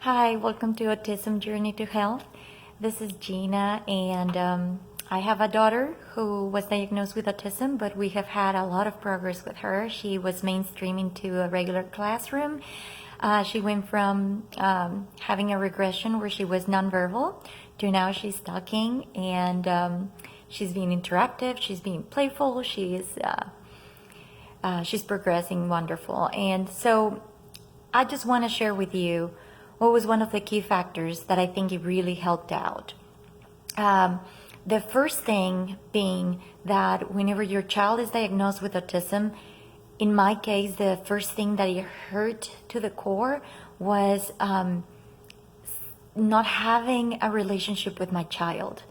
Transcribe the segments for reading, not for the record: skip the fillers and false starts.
Hi, welcome to AutismJourneyTo Health. This is Gina, and I have a daughter who was diagnosed with autism, but we have had a lot of progress with her. She was mainstreamed into a regular classroom. She went from having a regression where she was nonverbal to now she's talking, and she's being interactive, she's being playful, she's progressing wonderful. And so I just want to share with you what was one of the key factors that I think it really helped out. The first thing being that whenever your child is diagnosed with autism, in my case, the first thing that it hurt to the core was not having a relationship with my child.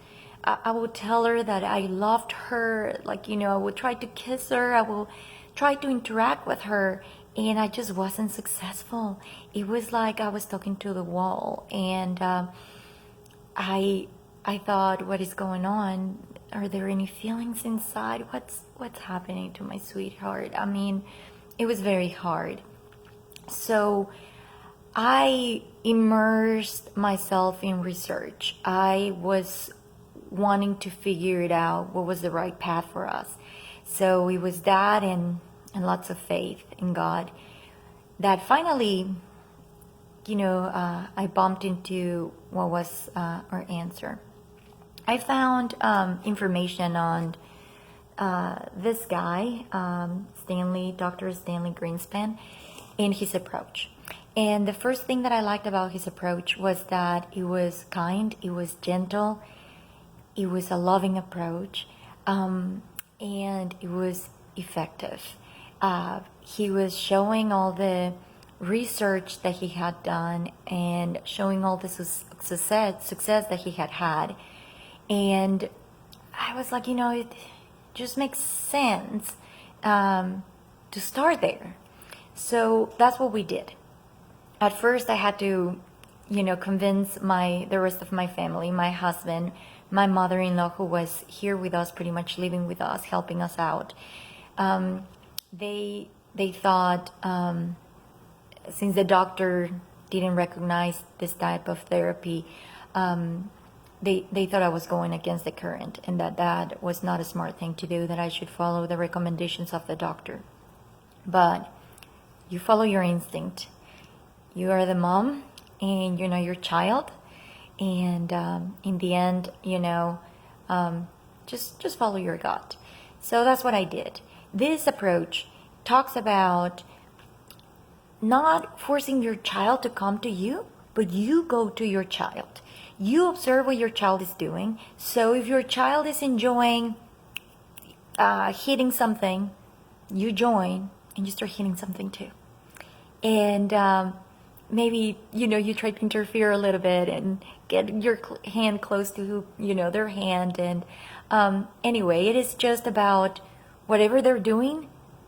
I would tell her that I loved her, I would try to kiss her, I will try to interact with her, and I just wasn't successful. It was like I was talking to the wall, and I thought, what is going on? Are there any feelings inside? What's happening to my sweetheart? I mean, it was very hard. So I immersed myself in research. I was wanting to figure it out, what was the right path for us. So it was that and lots of faith in God that finally, I bumped into what was our answer. I found information on this guy, Dr. Stanley Greenspan, in his approach. And the first thing that I liked about his approach was that it was kind, it was gentle, it was a loving approach, and it was effective. He was showing all the research that he had done and showing all the success that he had. And I was like, it just makes sense to start there. So that's what we did. At first, I had to, convince the rest of my family, my husband, my mother-in-law, who was here with us, pretty much living with us, helping us out. They thought, since the doctor didn't recognize this type of therapy, they thought I was going against the current, and that was not a smart thing to do, that I should follow the recommendations of the doctor. But you follow your instinct. You are the mom, and you know your child, and in the end, just follow your gut. So that's what I did. This approach talks about not forcing your child to come to you, but you go to your child. You observe what your child is doing. So if your child is enjoying hitting something, you join and you start hitting something too. And maybe, you try to interfere a little bit and get your hand close to, their hand. And anyway, it is just about whatever they're doing,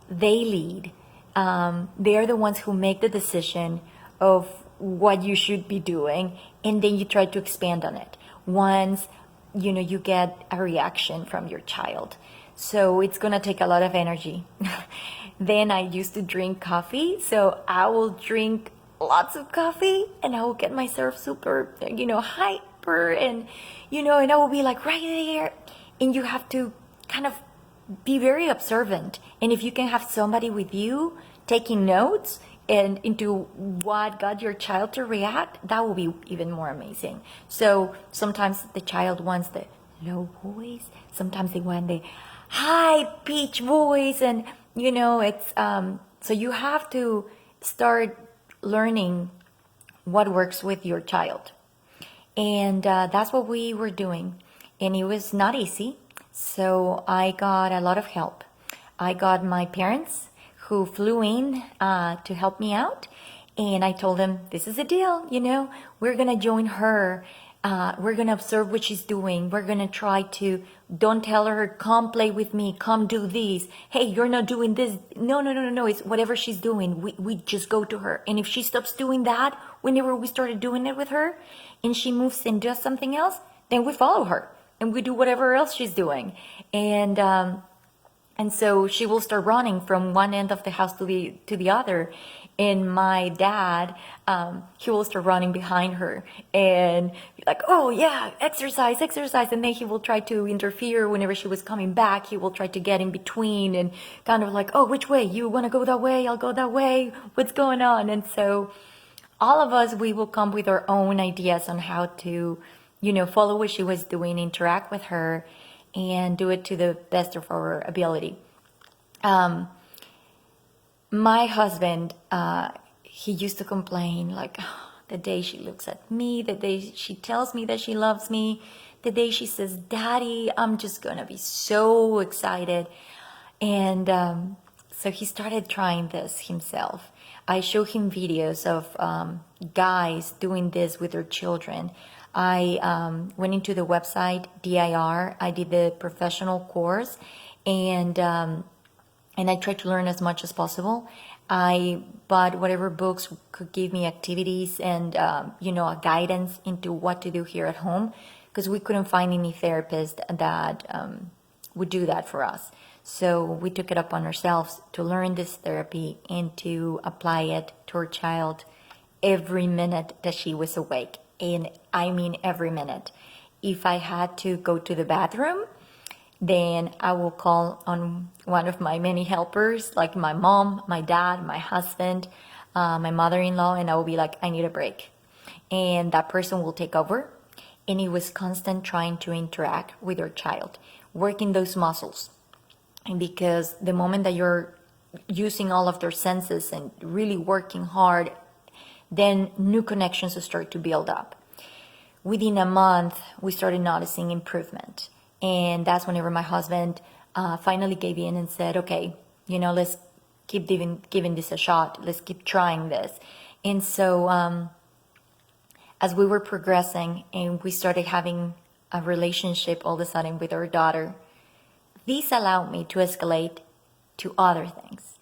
they lead. They are the ones who make the decision of what you should be doing, and then you try to expand on it once you get a reaction from your child. So it's gonna take a lot of energy. Then I used to drink coffee, so I will drink lots of coffee and I will get myself super hyper, and and I will be like right there, and you have to kind of be very observant. And if you can have somebody with you taking notes and into what got your child to react, that will be even more amazing. So sometimes the child wants the low voice, sometimes they want the high pitch voice, and it's so you have to start learning what works with your child. And that's what we were doing, and it was not easy. So I got a lot of help. I got my parents who flew in to help me out, and I told them, this is the deal, we're gonna join her, we're gonna observe what she's doing, we're gonna try to, don't tell her, come play with me, come do this, hey, you're not doing this, no, it's whatever she's doing, we just go to her. And if she stops doing that, whenever we started doing it with her, and she moves and does something else, then we follow her and we do whatever else she's doing. And so she will start running from one end of the house to the other. And my dad, he will start running behind her and be like, oh yeah, exercise, exercise. And then he will try to interfere whenever she was coming back. He will try to get in between and kind of like, oh, which way? You want to go that way? I'll go that way. What's going on? And so all of us, we will come with our own ideas on how to, follow what she was doing, interact with her, and do it to the best of our ability. My husband, he used to complain like, the day she looks at me, the day she tells me that she loves me, the day she says, Daddy, I'm just gonna be so excited. And so he started trying this himself. I show him videos of guys doing this with their children. I went into the website DIR. I did the professional course, and I tried to learn as much as possible. I bought whatever books could give me activities and a guidance into what to do here at home, because we couldn't find any therapist that would do that for us. So we took it up on ourselves to learn this therapy and to apply it to our child every minute that she was awake. And I mean every minute. If I had to go to the bathroom, then I will call on one of my many helpers, like my mom, my dad, my husband, my mother-in-law, and I will be like, I need a break. And that person will take over. And it was constant trying to interact with your child, working those muscles. And because the moment that you're using all of their senses and really working hard, then new connections start to build up. Within a month, we started noticing improvement. And that's whenever my husband finally gave in and said, okay, let's keep giving this a shot. Let's keep trying this. And so as we were progressing and we started having a relationship all of a sudden with our daughter, this allowed me to escalate to other things.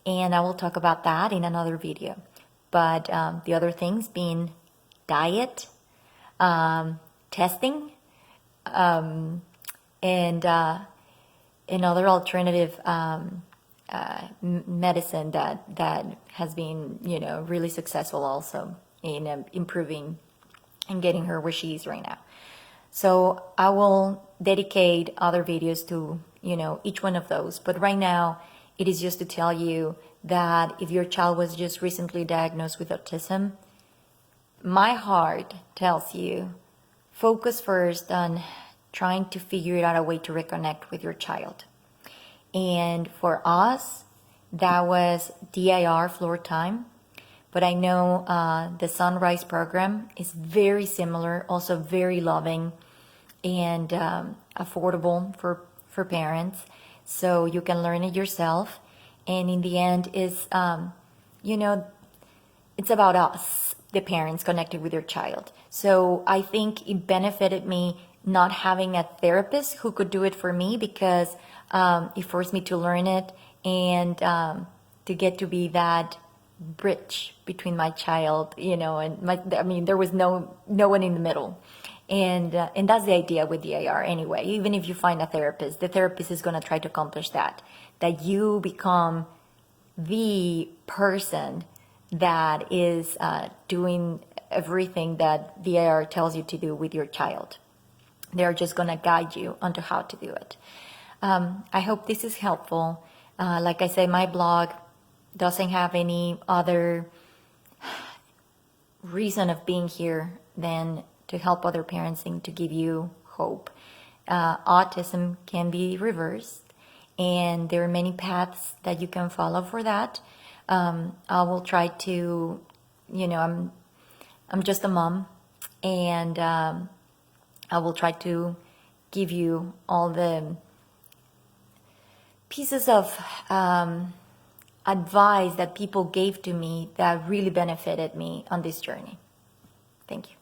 And I will talk about that in another video. But the other things being diet, testing, and another alternative medicine that has been, really successful also in improving and getting her where she is right now. So I will dedicate other videos to, each one of those. But right now, it is just to tell you that if your child was just recently diagnosed with autism, my heart tells you, focus first on trying to figure out a way to reconnect with your child. And for us, that was DIR floor time. But I know the Sunrise program is very similar, also very loving and affordable for parents. So you can learn it yourself. And in the end, it's about us, the parents, connected with your child. So I think it benefited me not having a therapist who could do it for me, because it forced me to learn it and to get to be that bridge between my child, and there was no one in the middle. And that's the idea with DIR anyway. Even if you find a therapist, the therapist is going to try to accomplish that you become the person that is doing everything that DIR tells you to do with your child. They're just going to guide you onto how to do it. I hope this is helpful. Like I said, my blog doesn't have any other reason of being here than to help other parents and to give you hope. Autism can be reversed, and there are many paths that you can follow for that. I will try to, I'm just a mom, and I will try to give you all the pieces of advice that people gave to me that really benefited me on this journey. Thank you.